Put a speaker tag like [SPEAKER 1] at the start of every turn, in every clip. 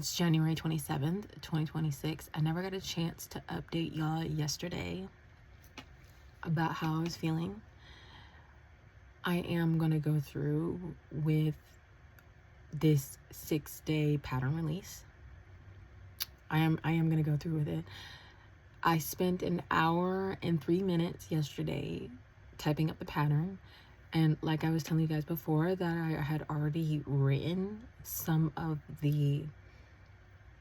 [SPEAKER 1] It's January 27th, 2026. I never got a chance to update y'all yesterday about how I was feeling. I am going to go through with this 6-day pattern release. I am going to go through with it. I spent an hour and 3 minutes yesterday typing up the pattern. And like I was telling you guys before, that I had already written some of the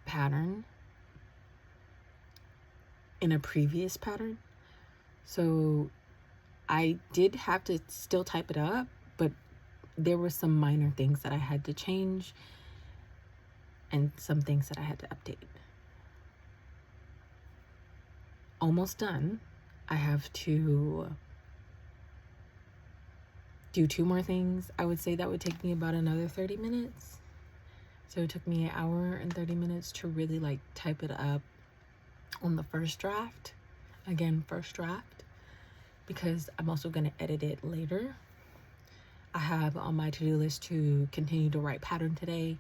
[SPEAKER 1] pattern in a previous pattern, so I did have to still type it up, but there were some minor things that I had to change and some things that I had to update. Almost done. I have to do 2 more things. I would say that would take me about another 30 minutes. So it took me an hour and 30 minutes to really like type it up on the first draft. Again, first draft, because I'm also going to edit it later. I have on my to-do list to continue to write pattern today.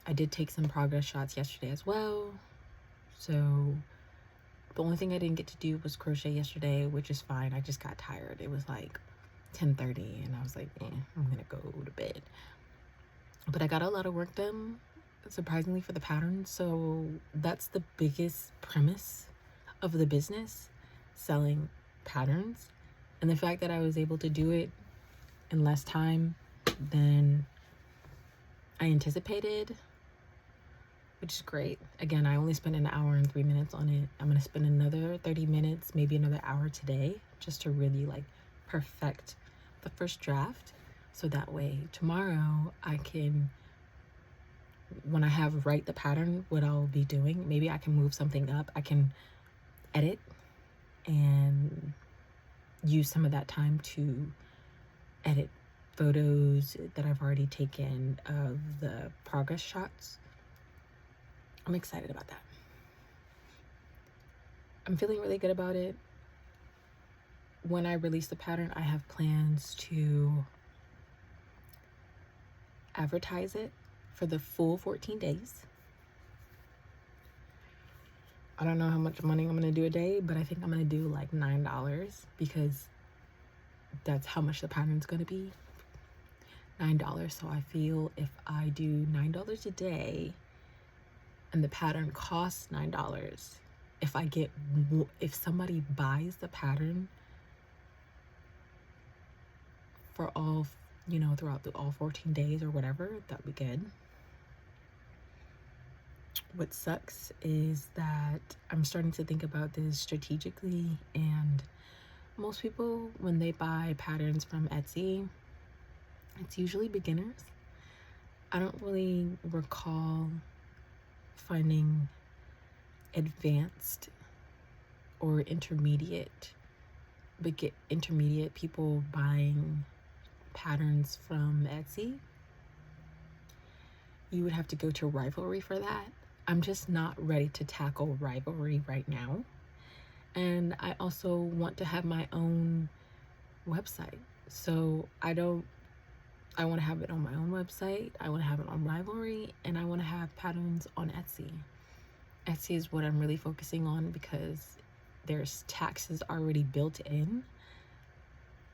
[SPEAKER 1] I did take some progress shots yesterday as well. So the only thing I didn't get to do was crochet yesterday, which is fine. I just got tired. It was like 10:30 and I was like, I'm going to go to bed. But I got a lot of work done, surprisingly, for the pattern. So that's the biggest premise of the business, selling patterns. And the fact that I was able to do it in less time than I anticipated, which is great. Again, I only spent an hour and 3 minutes on it. I'm going to spend another 30 minutes, maybe another hour today, just to really like perfect the first draft. So that way tomorrow I can, when I have write the pattern, what I'll be doing, maybe I can move something up. I can edit and use some of that time to edit photos that I've already taken of the progress shots. I'm excited about that. I'm feeling really good about it. When I release the pattern, I have plans to advertise it for the full 14 days. I don't know how much money I'm going to do a day, but I think I'm going to do like $9 because that's how much the pattern's going to be. $9. So I feel if I do $9 a day and the pattern costs $9, if somebody buys the pattern for all, throughout all 14 days or whatever, that'd be good. What sucks is that I'm starting to think about this strategically, and most people, when they buy patterns from Etsy, it's usually beginners. I don't really recall finding advanced or intermediate people buying patterns from Etsy. You would have to go to Rivalry for that. I'm just not ready to tackle Rivalry right now. And I also want to have my own website. So I want to have it on my own website. I want to have it on Rivalry, and I want to have patterns on Etsy. Etsy is what I'm really focusing on because there's taxes already built in.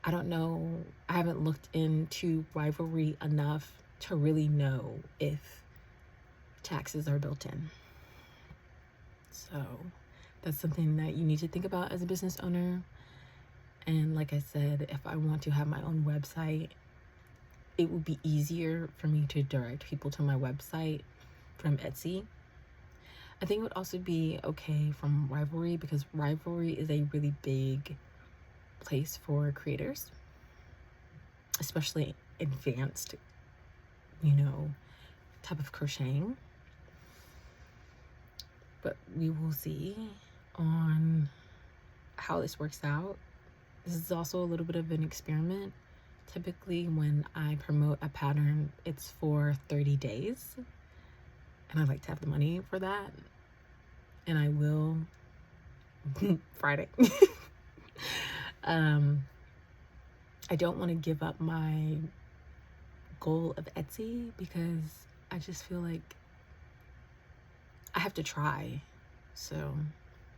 [SPEAKER 1] I don't know. I haven't looked into Rivalry enough to really know if taxes are built in. So that's something that you need to think about as a business owner. And like I said, if I want to have my own website, it would be easier for me to direct people to my website from Etsy. I think it would also be okay from Rivalry because Rivalry is a really big place for creators, especially advanced, type of crocheting. But we will see on how this works out. This is also a little bit of an experiment. Typically when I promote a pattern, it's for 30 days. And I like to have the money for that. And I will Friday. I don't want to give up my goal of Etsy because I just feel like have to try. So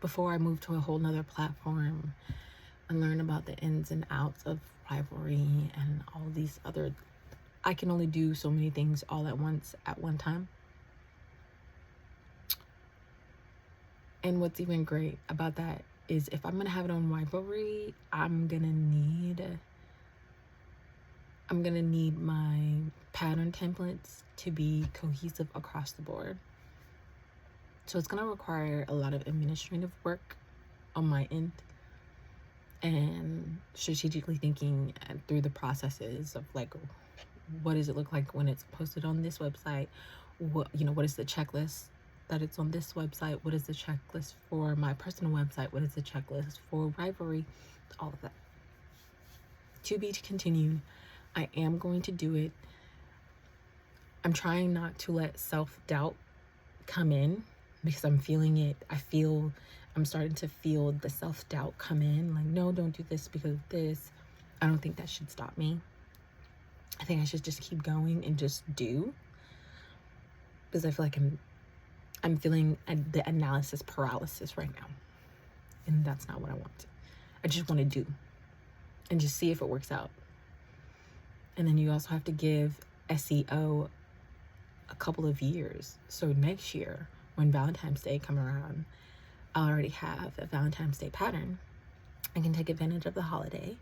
[SPEAKER 1] before I move to a whole nother platform and learn about the ins and outs of Ravelry and all these other, I can only do so many things all at once at one time. And what's even great about that is if I'm gonna have it on Ravelry, I'm gonna need my pattern templates to be cohesive across the board. So it's gonna require a lot of administrative work on my end and strategically thinking through the processes of like, what does it look like when it's posted on this website? What is the checklist that it's on this website? What is the checklist for my personal website? What is the checklist for Ravelry? All of that. To be continued. I am going to do it. I'm trying not to let self-doubt come in because I'm feeling it. I'm starting to feel the self-doubt come in. Like, no, don't do this because of this. I don't think that should stop me. I think I should just keep going and just do. Because I feel like I'm feeling the analysis paralysis right now. And that's not what I want. I just want to do and just see if it works out. And then you also have to give SEO a couple of years. So next year, when Valentine's Day come around, I already have a Valentine's Day pattern. I can take advantage of the holiday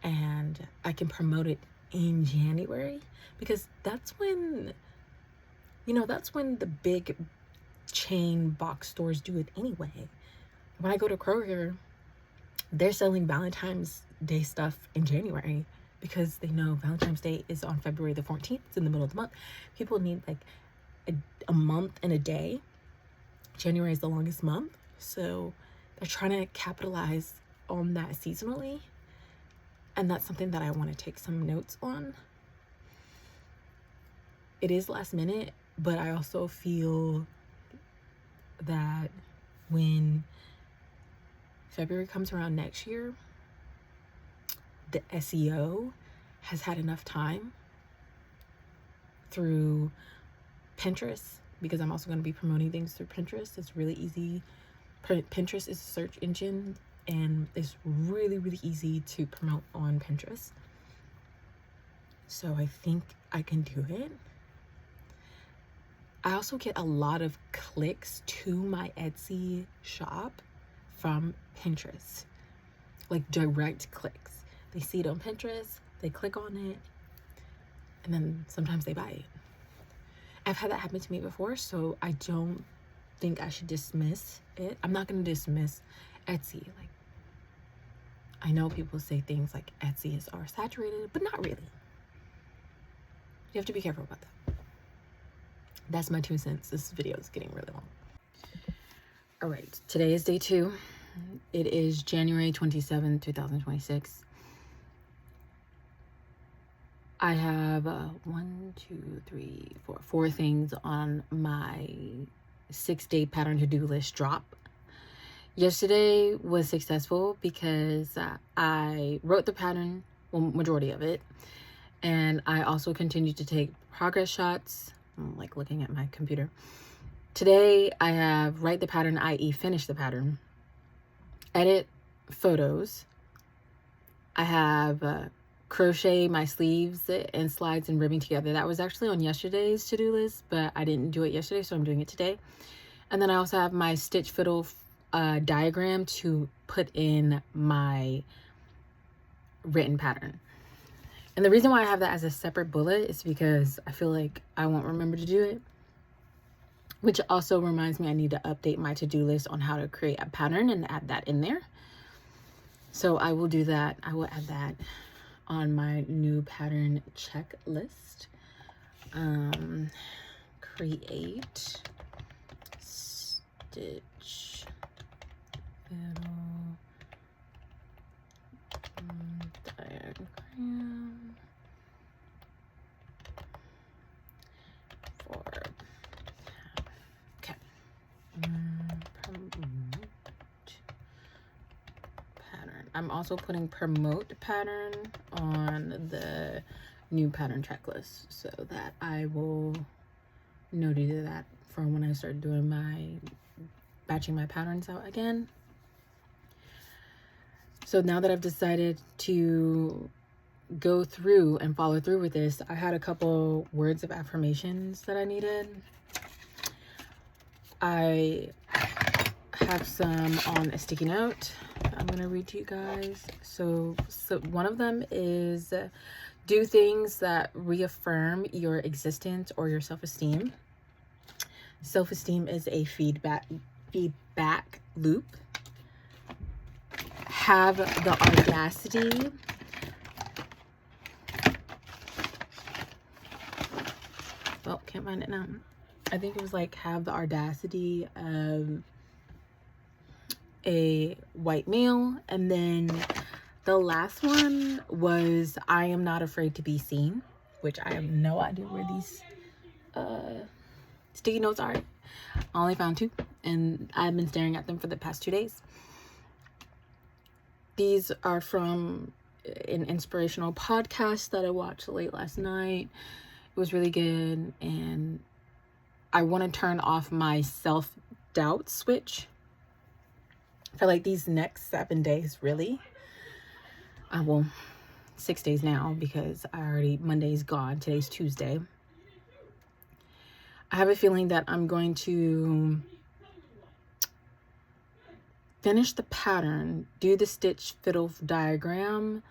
[SPEAKER 1] and I can promote it in January because that's when the big chain box stores do it anyway. When I go to Kroger, they're selling Valentine's Day stuff in January because they know Valentine's Day is on February the 14th. It's in the middle of the month. People need like a month and a day. January is the longest month. So they're trying to capitalize on that seasonally. And that's something that I want to take some notes on. It is last minute, but I also feel that when February comes around next year, the SEO has had enough time through Pinterest, because I'm also going to be promoting things through Pinterest. It's really easy. Pinterest is a search engine and it's really, really easy to promote on Pinterest. So I think I can do it. I also get a lot of clicks to my Etsy shop from Pinterest, like direct clicks. They see it on Pinterest, they click on it, and then sometimes they buy it. I've had that happen to me before, so I don't think I should dismiss it. I'm not going to dismiss Etsy. Like, I know people say things like Etsy is oversaturated, but not really. You have to be careful about that. That's my 2 cents. This video is getting really long. All right, today is day 2. It is January 27, 2026. I have 4 things on my 6-day pattern to-do list drop. Yesterday was successful because I wrote the pattern, well, majority of it, and I also continued to take progress shots. I'm like looking at my computer. Today I have write the pattern, i.e. finish the pattern, edit photos. I have crochet my sleeves and slides and ribbing together. That was actually on yesterday's to-do list, but I didn't do it yesterday, so I'm doing it today. And then I also have my stitch fiddle diagram to put in my written pattern. And the reason why I have that as a separate bullet is because I feel like I won't remember to do it, which also reminds me I need to update my to-do list on how to create a pattern and add that in there. So I will do that. I will add that on my new pattern checklist. Create stitch fiddle diagram for promote pattern. I'm also putting promote pattern on the new pattern checklist so that I will know to do that for when I start doing batching my patterns out again. So now that I've decided to go through and follow through with this, I had a couple words of affirmations that I needed. I have some on a sticky note I'm gonna read to you guys. So one of them is, do things that reaffirm your existence or your self-esteem. Self-esteem is a feedback loop. Have the audacity can't find it now. I think it was like, have the audacity of a white male. And then the last one was, I am not afraid to be seen, which I have no idea where these sticky notes are. I only found 2 and I've been staring at them for the past 2 days. These are from an inspirational podcast that I watched late last night. It was really good, and I want to turn off my self-doubt switch for like these next 7 days, really. Well, 6 days now, because Monday's gone. Today's Tuesday. I have a feeling that I'm going to finish the pattern, do the stitch fiddle diagram,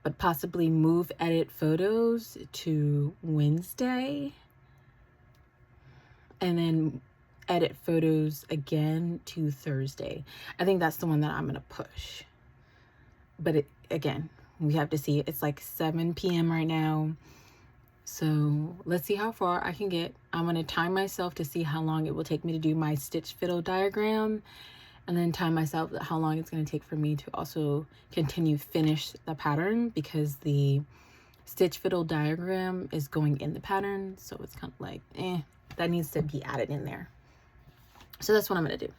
[SPEAKER 1] but possibly move edit photos to Wednesday, and then edit photos again to Thursday. I think that's the one that I'm gonna push. But again, we have to see. It's like 7 p.m. right now. So let's see how far I can get. I'm gonna time myself to see how long it will take me to do my stitch fiddle diagram, and then time myself how long it's going to take for me to also finish the pattern, because the stitch fiddle diagram is going in the pattern. So it's kind of like, that needs to be added in there. So that's what I'm going to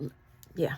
[SPEAKER 1] do. Yeah.